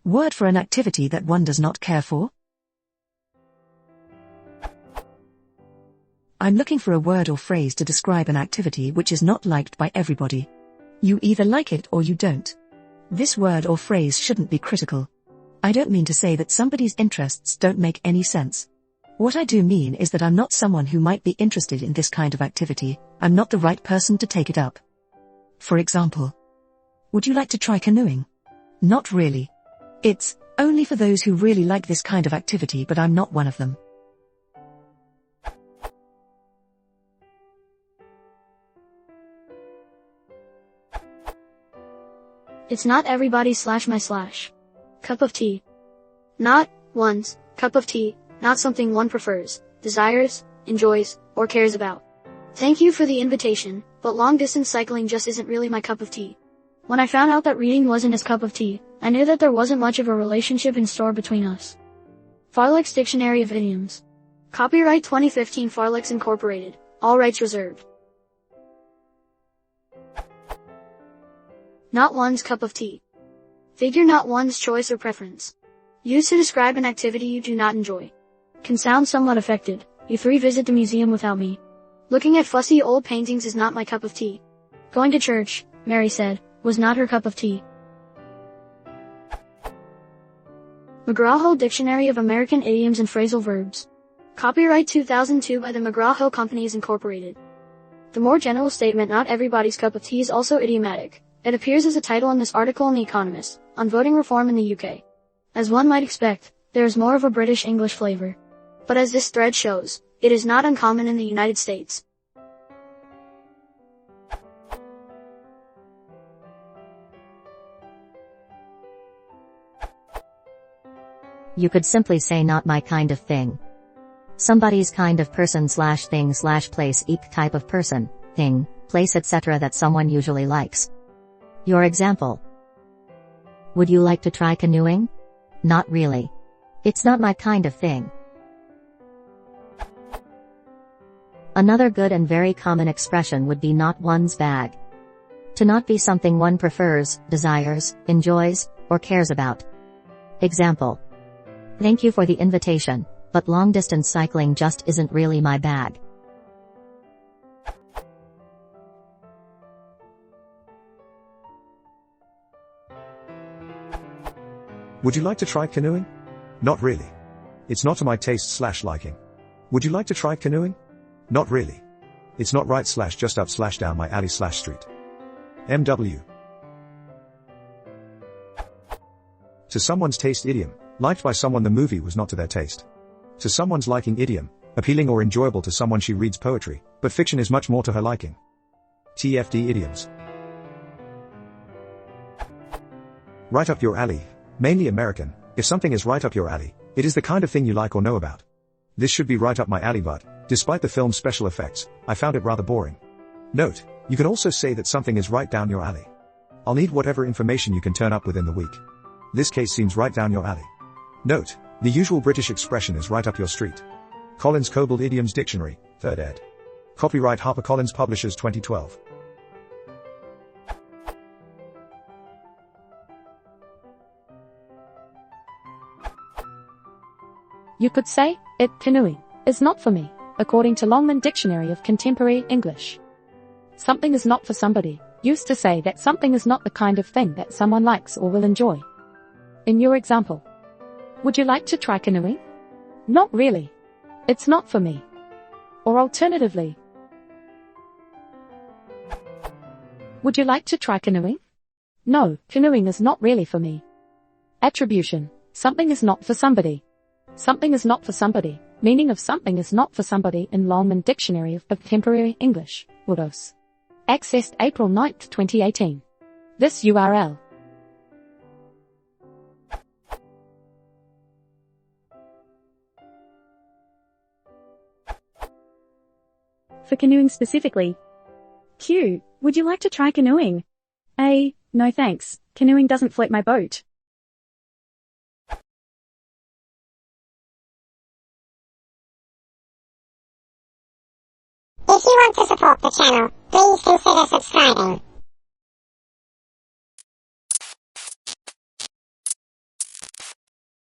Word for an activity that one does not care for? I'm looking for a word or phrase to describe an activity which is not liked by everybody. You either like it or you don't. This word or phrase shouldn't be critical. I don't mean to say that somebody's interests don't make any sense. What I do mean is that I'm not someone who might be interested in this kind of activity. I'm not the right person to take it up. For example, would you like to try canoeing? Not really. It's only for those who really like this kind of activity, but I'm not one of them. It's not everybody's /my/ cup of tea. Not one's cup of tea, not something one prefers, desires, enjoys, or cares about. Thank you for the invitation, but long-distance cycling just isn't really my cup of tea. When I found out that reading wasn't his cup of tea, I knew that there wasn't much of a relationship in store between us. Farlex Dictionary of Idioms. Copyright 2015 Farlex Incorporated. All rights reserved. Not one's cup of tea. Figure not one's choice or preference. Used to describe an activity you do not enjoy. Can sound somewhat affected. You three visit the museum without me. Looking at fussy old paintings is not my cup of tea. Going to church, Mary said, was not her cup of tea. McGraw-Hill Dictionary of American Idioms and Phrasal Verbs. Copyright 2002 by the McGraw-Hill Companies Incorporated. The more general statement "not everybody's cup of tea" is also idiomatic. It appears as a title in this article in The Economist, on voting reform in the UK. As one might expect, there is more of a British English flavor. But as this thread shows, it is not uncommon in the United States. You could simply say not my kind of thing. Somebody's kind of person / thing / place type of person, thing, place etc. that someone usually likes. Your example. Would you like to try canoeing? Not really. It's not my kind of thing. Another good and very common expression would be not one's bag. To not be something one prefers, desires, enjoys, or cares about. Example. Thank you for the invitation, but long-distance cycling just isn't really my bag. Would you like to try canoeing? Not really. It's not to my taste / liking. Would you like to try canoeing? Not really. It's not right / just up / down my alley / street. MW. To someone's taste idiom, liked by someone the movie was not to their taste. To someone's liking idiom, appealing or enjoyable to someone she reads poetry, but fiction is much more to her liking. TFD idioms. Right up your alley. Mainly American. If something is right up your alley, it is the kind of thing you like or know about. This should be right up my alley, but, despite the film's special effects, I found it rather boring. Note, you can also say that something is right down your alley. I'll need whatever information you can turn up within the week. This case seems right down your alley. Note, the usual British expression is right up your street. Collins Cobold Idioms Dictionary, 3rd ed. Copyright HarperCollins Publishers 2012. You could say, canoeing is not for me, according to Longman Dictionary of Contemporary English. Something is not for somebody, used to say that something is not the kind of thing that someone likes or will enjoy. In your example, would you like to try canoeing? Not really. It's not for me. Or alternatively, would you like to try canoeing? No, canoeing is not really for me. Attribution. Something is not for somebody. Something is not for somebody. Meaning of something is not for somebody in Longman Dictionary of Contemporary English, Urdos. Accessed April 9, 2018. This URL. For canoeing specifically. Q. Would you like to try canoeing? A. No thanks, canoeing doesn't float my boat. If you want to support the channel, please consider subscribing.